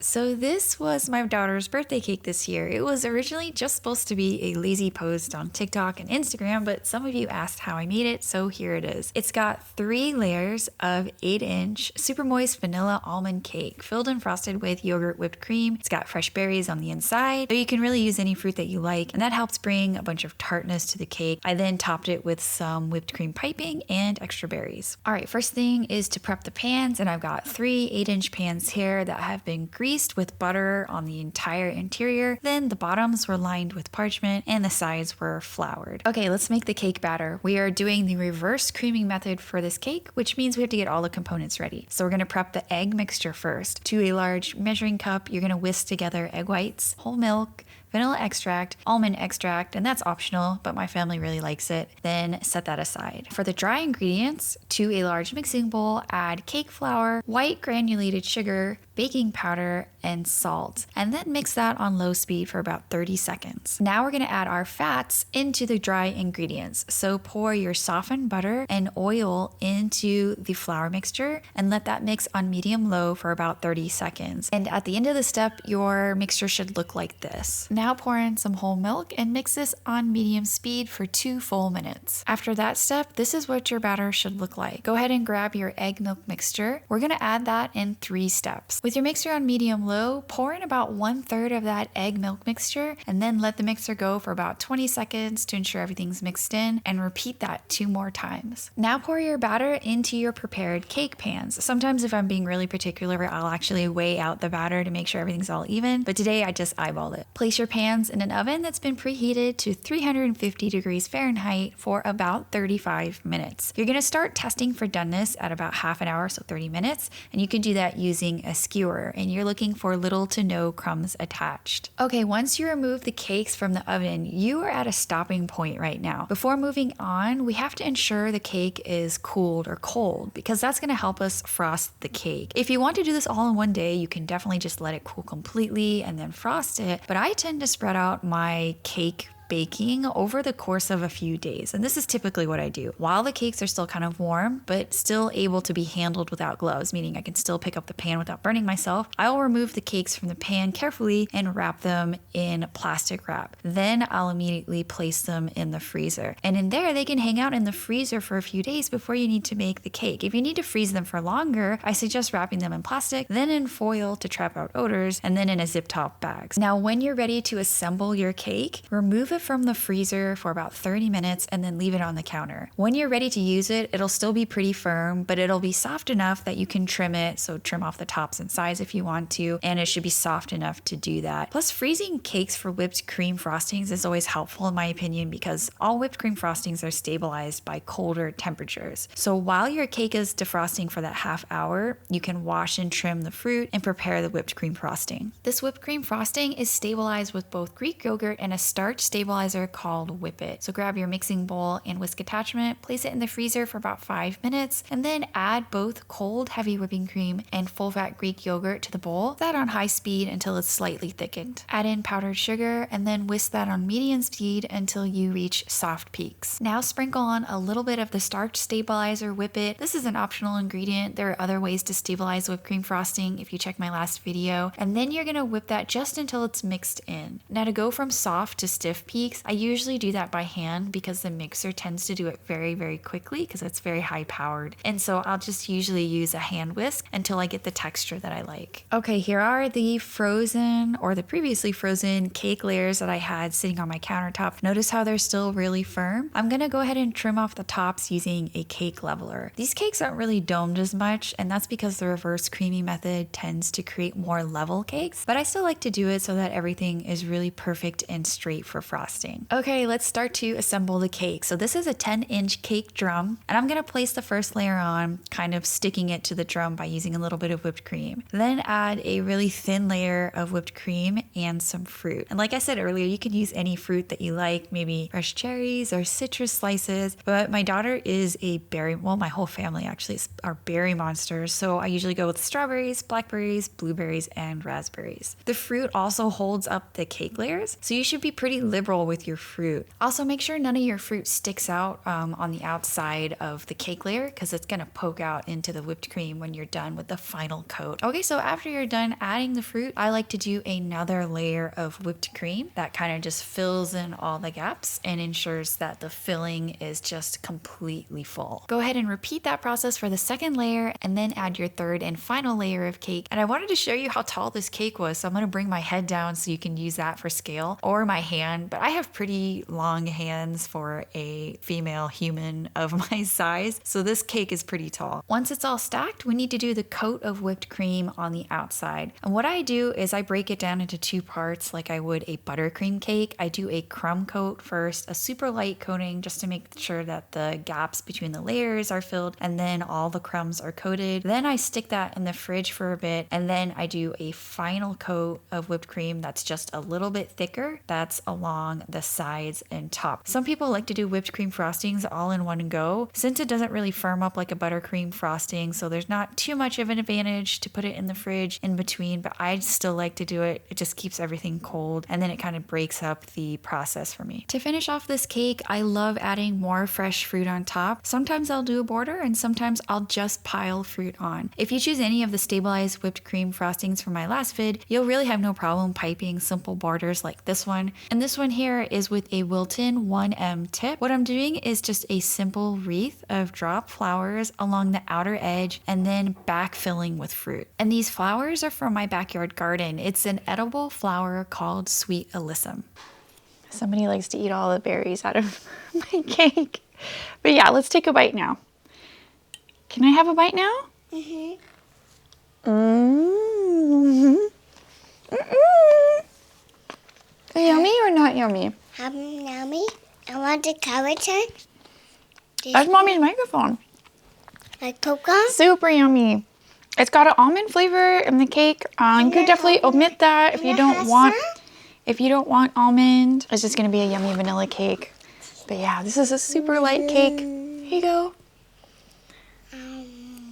So this was my daughter's birthday cake this year. It was originally just supposed to be a lazy post on TikTok and Instagram, but some of you asked how I made it, so here it is. It's got 3 layers of 8-inch super moist vanilla almond cake, filled and frosted with yogurt whipped cream. It's got fresh berries on the inside, so you can really use any fruit that you like, and that helps bring a bunch of tartness to the cake. I then topped it with some whipped cream piping and extra berries. All right, first thing is to prep the pans, and I've got 3 8-inch pans here that have been greased with butter on the entire interior. Then the bottoms were lined with parchment and the sides were floured. Okay, let's make the cake batter. We are doing the reverse creaming method for this cake, which means we have to get all the components ready. So we're gonna prep the egg mixture first. To a large measuring cup, you're gonna whisk together egg whites, whole milk, vanilla extract, almond extract, and that's optional, but my family really likes it. Then set that aside. For the dry ingredients, to a large mixing bowl, add cake flour, white granulated sugar, baking powder, and salt, and then mix that on low speed for about 30 seconds. Now we're gonna add our fats into the dry ingredients. So pour your softened butter and oil into the flour mixture and let that mix on medium-low for about 30 seconds. And at the end of the step, your mixture should look like this. Now pour in some whole milk and mix this on medium speed for 2 full minutes. After that step, this is what your batter should look like. Go ahead and grab your egg milk mixture. We're gonna add that in 3 steps. With your mixture on medium-low, pour in about 1/3 of that egg milk mixture and then let the mixer go for about 20 seconds to ensure everything's mixed in, and repeat that 2 more times. Now pour your batter into your prepared cake pans. Sometimes if I'm being really particular, I'll actually weigh out the batter to make sure everything's all even, but today I just eyeballed it. Place your pans in an oven that's been preheated to 350 degrees Fahrenheit for about 35 minutes. You're gonna start testing for doneness at about half an hour, so 30 minutes, and you can do that using a skewer, and you're looking for little to no crumbs attached. Okay, once you remove the cakes from the oven, you are at a stopping point right now. Before moving on, we have to ensure the cake is cooled or cold, because that's gonna help us frost the cake. If you want to do this all in one day, you can definitely just let it cool completely and then frost it, but I tend to spread out my cake baking over the course of a few days. And this is typically what I do. While the cakes are still kind of warm, but still able to be handled without gloves, meaning I can still pick up the pan without burning myself, I'll remove the cakes from the pan carefully and wrap them in plastic wrap. Then I'll immediately place them in the freezer. And in there, they can hang out in the freezer for a few days before you need to make the cake. If you need to freeze them for longer, I suggest wrapping them in plastic, then in foil to trap out odors, and then in a zip top bag. Now, when you're ready to assemble your cake, remove it from the freezer for about 30 minutes and then leave it on the counter. When you're ready to use it, it'll still be pretty firm, but it'll be soft enough that you can trim it, so trim off the tops and sides if you want to, and it should be soft enough to do that. Plus, freezing cakes for whipped cream frostings is always helpful in my opinion, because all whipped cream frostings are stabilized by colder temperatures. So while your cake is defrosting for that half hour, you can wash and trim the fruit and prepare the whipped cream frosting. This whipped cream frosting is stabilized with both Greek yogurt and a starch stabilizer called Whip It. So grab your mixing bowl and whisk attachment, place it in the freezer for about 5 minutes, and then add both cold heavy whipping cream and full fat Greek yogurt to the bowl. That on high speed until it's slightly thickened. Add in powdered sugar and then whisk that on medium speed until you reach soft peaks. Now sprinkle on a little bit of the starch stabilizer Whip It. This is an optional ingredient. There are other ways to stabilize whipped cream frosting if you check my last video. And then you're gonna whip that just until it's mixed in. Now to go from soft to stiff peaks, I usually do that by hand because the mixer tends to do it very, very quickly because it's very high powered. And so I'll just usually use a hand whisk until I get the texture that I like. Okay, here are the frozen or the previously frozen cake layers that I had sitting on my countertop. Notice how they're still really firm? I'm gonna go ahead and trim off the tops using a cake leveler. These cakes aren't really domed as much, and that's because the reverse creamy method tends to create more level cakes, but I still like to do it so that everything is really perfect and straight for frosting. Okay, let's start to assemble the cake. So this is a 10-inch cake drum, and I'm gonna place the first layer on, kind of sticking it to the drum by using a little bit of whipped cream. Then add a really thin layer of whipped cream and some fruit. And like I said earlier, you can use any fruit that you like, maybe fresh cherries or citrus slices, but my daughter is a berry, well, my whole family actually are berry monsters, so I usually go with strawberries, blackberries, blueberries, and raspberries. The fruit also holds up the cake layers, so you should be pretty liberal comfortable with your fruit. Also, make sure none of your fruit sticks out on the outside of the cake layer because it's gonna poke out into the whipped cream when you're done with the final coat. Okay, so after you're done adding the fruit, I like to do another layer of whipped cream that kind of just fills in all the gaps and ensures that the filling is just completely full. Go ahead and repeat that process for the second layer and then add your third and final layer of cake. And I wanted to show you how tall this cake was, so I'm gonna bring my head down so you can use that for scale, or my hand, but I have pretty long hands for a female human of my size, so this cake is pretty tall. Once it's all stacked, we need to do the coat of whipped cream on the outside. And what I do is I break it down into two parts like I would a buttercream cake. I do a crumb coat first, a super light coating just to make sure that the gaps between the layers are filled and then all the crumbs are coated. Then I stick that in the fridge for a bit and then I do a final coat of whipped cream that's just a little bit thicker. That's along the sides and top. Some people like to do whipped cream frostings all in one go since it doesn't really firm up like a buttercream frosting, so there's not too much of an advantage to put it in the fridge in between, but I still like to do it. It just keeps everything cold and then it kind of breaks up the process for me. To finish off this cake, I love adding more fresh fruit on top. Sometimes I'll do a border and sometimes I'll just pile fruit on. If you choose any of the stabilized whipped cream frostings from my last vid, you'll really have no problem piping simple borders like this one. And this one here is with a Wilton 1M tip. What I'm doing is just a simple wreath of drop flowers along the outer edge and then backfilling with fruit. And these flowers are from my backyard garden. It's an edible flower called Sweet Alyssum. Somebody likes to eat all the berries out of my cake. But yeah, let's take a bite now. Can I have a bite now? Mm-hmm. Mm-hmm. Mm-mm. Yummy or not yummy? Yummy. I want the carrot turn. That's Mommy's microphone. Like popcorn? Super yummy. It's got an almond flavor in the cake. You could definitely omit that if you don't want almond. It's just gonna be a yummy vanilla cake. But yeah, this is a super light cake. Here you go.